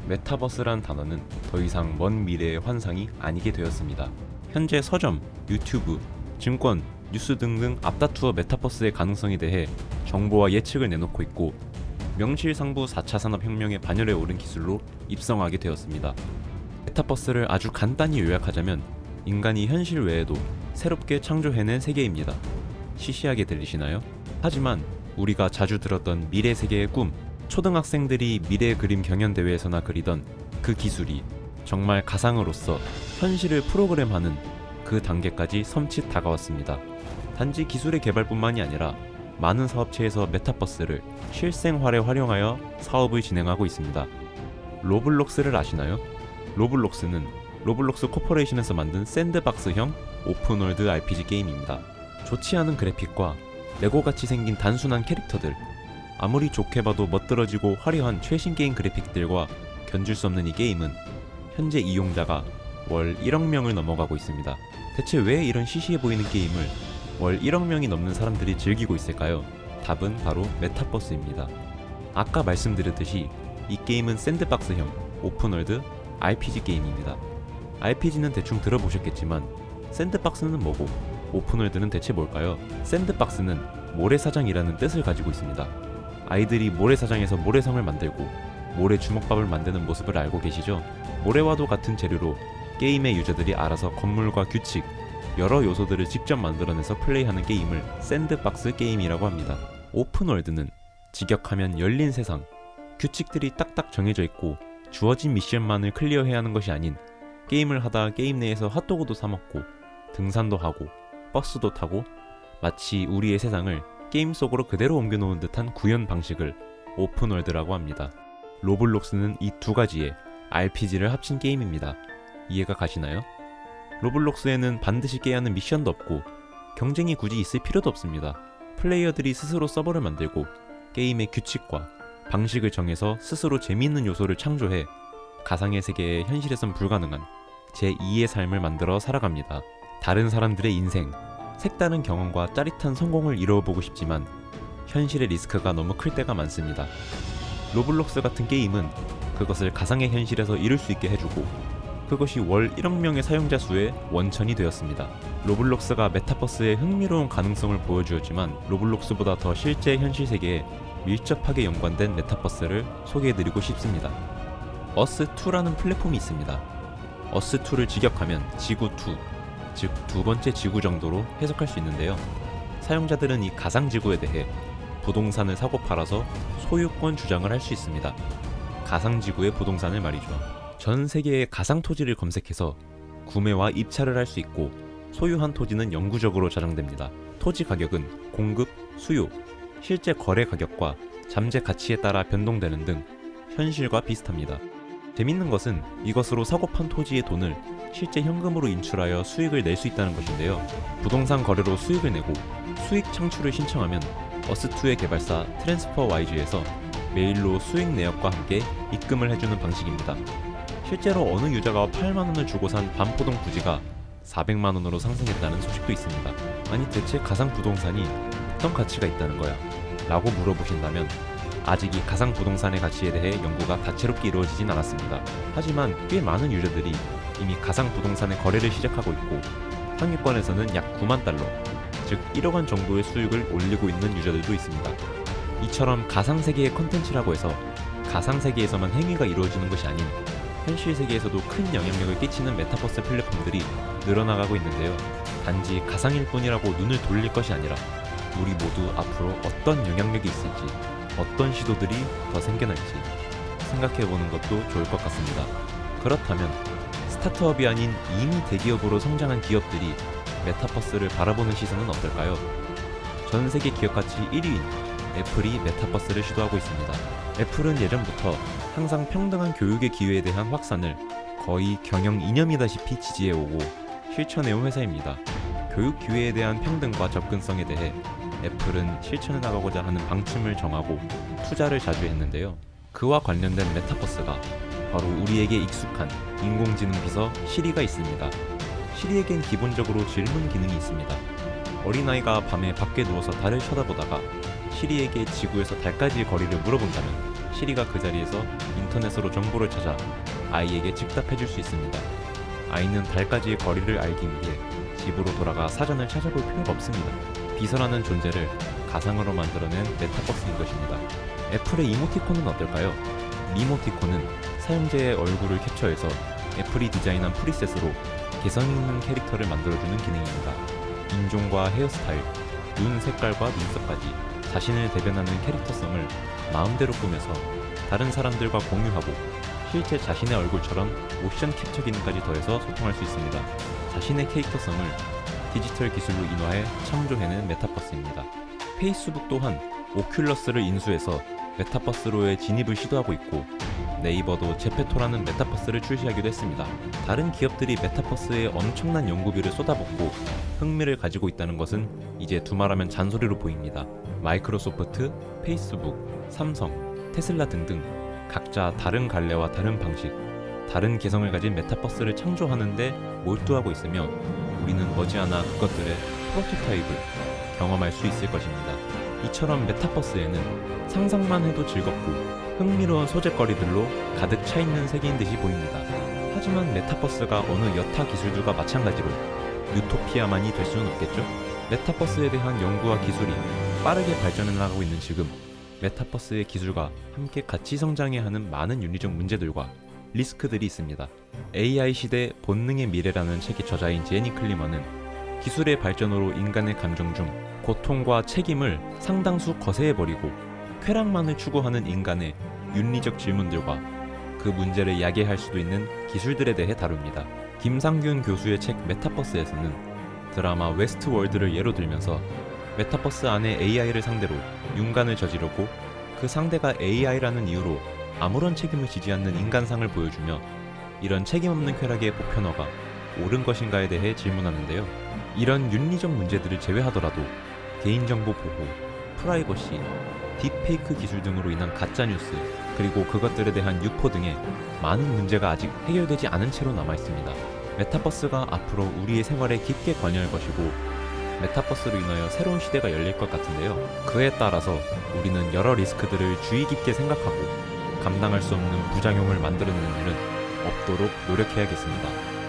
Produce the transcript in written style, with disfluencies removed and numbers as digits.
메타버스란 단어는 더 이상 먼 미래의 환상이 아니게 되었습니다. 현재 서점, 유튜브, 증권, 뉴스 등등 앞다투어 메타버스의 가능성에 대해 정보와 예측을 내놓고 있고 명실상부 4차 산업혁명의 반열에 오른 기술로 입성하게 되었습니다. 메타버스를 아주 간단히 요약하자면 인간이 현실 외에도 새롭게 창조해낸 세계입니다. 시시하게 들리시나요? 하지만 우리가 자주 들었던 미래 세계의 꿈, 초등학생들이 미래 그림 경연대회에서나 그리던 그 기술이 정말 가상으로서 현실을 프로그램하는 그 단계까지 섬찟 다가왔습니다. 단지 기술의 개발뿐만이 아니라 많은 사업체에서 메타버스를 실생활에 활용하여 사업을 진행하고 있습니다. 로블록스를 아시나요? 로블록스는 로블록스 코퍼레이션에서 만든 샌드박스형 오픈월드 RPG 게임입니다. 좋지 않은 그래픽과 레고같이 생긴 단순한 캐릭터들, 아무리 좋게 봐도 멋들어지고 화려한 최신 게임 그래픽들과 견줄 수 없는 이 게임은 현재 이용자가 월 1억 명을 넘어가고 있습니다. 대체 왜 이런 시시해 보이는 게임을 월 1억 명이 넘는 사람들이 즐기고 있을까요? 답은 바로 메타버스입니다. 아까 말씀드렸듯이 이 게임은 샌드박스형 오픈월드 RPG 게임입니다. RPG는 대충 들어보셨겠지만 샌드박스는 뭐고 오픈월드는 대체 뭘까요? 샌드박스는 모래사장이라는 뜻을 가지고 있습니다. 아이들이 모래사장에서 모래성을 만들고 모래 주먹밥을 만드는 모습을 알고 계시죠? 모래와도 같은 재료로 게임의 유저들이 알아서 건물과 규칙, 여러 요소들을 직접 만들어내서 플레이하는 게임을 샌드박스 게임이라고 합니다. 오픈월드는 직역하면 열린 세상, 규칙들이 딱딱 정해져 있고 주어진 미션만을 클리어해야 하는 것이 아닌 게임을 하다 게임 내에서 핫도그도 사 먹고 등산도 하고 버스도 타고 마치 우리의 세상을 게임 속으로 그대로 옮겨놓은 듯한 구현 방식을 오픈월드라고 합니다. 로블록스는 이 두 가지의 RPG를 합친 게임입니다. 이해가 가시나요? 로블록스에는 반드시 깨야 하는 미션도 없고 경쟁이 굳이 있을 필요도 없습니다. 플레이어들이 스스로 서버를 만들고 게임의 규칙과 방식을 정해서 스스로 재미있는 요소를 창조해 가상의 세계에 현실에선 불가능한 제2의 삶을 만들어 살아갑니다. 다른 사람들의 인생, 색다른 경험과 짜릿한 성공을 이루어보고 싶지만 현실의 리스크가 너무 클 때가 많습니다. 로블록스 같은 게임은 그것을 가상의 현실에서 이룰 수 있게 해주고 그것이 월 1억 명의 사용자 수의 원천이 되었습니다. 로블록스가 메타버스의 흥미로운 가능성을 보여주었지만 로블록스보다 더 실제 현실 세계에 밀접하게 연관된 메타버스를 소개해드리고 싶습니다. 어스2라는 플랫폼이 있습니다. 어스2를 직역하면 지구2, 즉 두 번째 지구 정도로 해석할 수 있는데요. 사용자들은 이 가상지구에 대해 부동산을 사고 팔아서 소유권 주장을 할 수 있습니다. 가상지구의 부동산을 말이죠. 전 세계의 가상토지를 검색해서 구매와 입찰을 할 수 있고 소유한 토지는 영구적으로 저장됩니다. 토지 가격은 공급, 수요, 실제 거래 가격과 잠재 가치에 따라 변동되는 등 현실과 비슷합니다. 재밌는 것은 이것으로 사고 판 토지의 돈을 실제 현금으로 인출하여 수익을 낼 수 있다는 것인데요. 부동산 거래로 수익을 내고 수익 창출을 신청하면 어스2의 개발사 트랜스퍼와이즈에서 메일로 수익 내역과 함께 입금을 해주는 방식입니다. 실제로 어느 유저가 8만원을 주고 산 반포동 부지가 400만원으로 상승했다는 소식도 있습니다. 아니 대체 가상 부동산이 어떤 가치가 있다는 거야? 라고 물어보신다면 아직 이 가상 부동산의 가치에 대해 연구가 다채롭게 이루어지진 않았습니다. 하지만 꽤 많은 유저들이 이미 가상 부동산의 거래를 시작하고 있고 상위권에서는 약 9만 달러, 즉 1억 원 정도의 수익을 올리고 있는 유저들도 있습니다. 이처럼 가상세계의 컨텐츠라고 해서 가상세계에서만 행위가 이루어지는 것이 아닌 현실 세계에서도 큰 영향력을 끼치는 메타버스 플랫폼들이 늘어나가고 있는데요. 단지 가상일 뿐이라고 눈을 돌릴 것이 아니라 우리 모두 앞으로 어떤 영향력이 있을지, 어떤 시도들이 더 생겨날지 생각해보는 것도 좋을 것 같습니다. 그렇다면 스타트업이 아닌 이미 대기업으로 성장한 기업들이 메타버스를 바라보는 시선은 어떨까요? 전 세계 기업가치 1위인 애플이 메타버스를 시도하고 있습니다. 애플은 예전부터 항상 평등한 교육의 기회에 대한 확산을 거의 경영 이념이다시피 지지해오고 실천해온 회사입니다. 교육 기회에 대한 평등과 접근성에 대해 애플은 실천해 나가고자 하는 방침을 정하고 투자를 자주 했는데요. 그와 관련된 메타버스가 바로 우리에게 익숙한 인공지능 비서 시리가 있습니다. 시리에겐 기본적으로 질문 기능이 있습니다. 어린아이가 밤에 밖에 누워서 달을 쳐다보다가 시리에게 지구에서 달까지의 거리를 물어본다면 시리가 그 자리에서 인터넷으로 정보를 찾아 아이에게 즉답해줄 수 있습니다. 아이는 달까지의 거리를 알기 위해 집으로 돌아가 사전을 찾아볼 필요가 없습니다. 비서라는 존재를 가상으로 만들어낸 메타버스인 것입니다. 애플의 이모티콘은 어떨까요? 미모티콘은 사용자의 얼굴을 캡처해서 애플이 디자인한 프리셋으로 개성 있는 캐릭터를 만들어주는 기능입니다. 인종과 헤어스타일, 눈 색깔과 눈썹까지 자신을 대변하는 캐릭터성을 마음대로 꾸며서 다른 사람들과 공유하고 실제 자신의 얼굴처럼 모션 캡처 기능까지 더해서 소통할 수 있습니다. 자신의 캐릭터성을 디지털 기술로 인화해 창조해낸 메타버스입니다. 페이스북 또한 오큘러스를 인수해서 메타버스로의 진입을 시도하고 있고 네이버도 제페토라는 메타버스를 출시하기도 했습니다. 다른 기업들이 메타버스에 엄청난 연구비를 쏟아붓고 흥미를 가지고 있다는 것은 이제 두말하면 잔소리로 보입니다. 마이크로소프트, 페이스북, 삼성, 테슬라 등등 각자 다른 갈래와 다른 방식, 다른 개성을 가진 메타버스를 창조하는데 몰두하고 있으며 우리는 머지않아 그것들의 프로토타입을 경험할 수 있을 것입니다. 이처럼 메타버스에는 상상만 해도 즐겁고 흥미로운 소재거리들로 가득 차 있는 세계인 듯이 보입니다. 하지만 메타버스가 어느 여타 기술들과 마찬가지로 유토피아만이 될 수는 없겠죠? 메타버스에 대한 연구와 기술이 빠르게 발전해 나가고 있는 지금 메타버스의 기술과 함께 같이 성장해야 하는 많은 윤리적 문제들과 리스크들이 있습니다. AI 시대 본능의 미래라는 책의 저자인 제니 클리먼은 기술의 발전으로 인간의 감정 중 고통과 책임을 상당수 거세해버리고 쾌락만을 추구하는 인간의 윤리적 질문들과 그 문제를 야기할 수도 있는 기술들에 대해 다룹니다. 김상균 교수의 책 메타버스에서는 드라마 웨스트월드를 예로 들면서 메타버스 안에 AI를 상대로 윤간을 저지르고 그 상대가 AI라는 이유로 아무런 책임을 지지 않는 인간상을 보여주며 이런 책임없는 쾌락의 보편화가 옳은 것인가에 대해 질문하는데요. 이런 윤리적 문제들을 제외하더라도 개인정보 보호, 프라이버시, 딥페이크 기술 등으로 인한 가짜뉴스, 그리고 그것들에 대한 유포 등의 많은 문제가 아직 해결되지 않은 채로 남아있습니다. 메타버스가 앞으로 우리의 생활에 깊게 관여할 것이고 메타버스로 인하여 새로운 시대가 열릴 것 같은데요. 그에 따라서 우리는 여러 리스크들을 주의 깊게 생각하고 감당할 수 없는 부작용을 만들어내는 일은 없도록 노력해야겠습니다.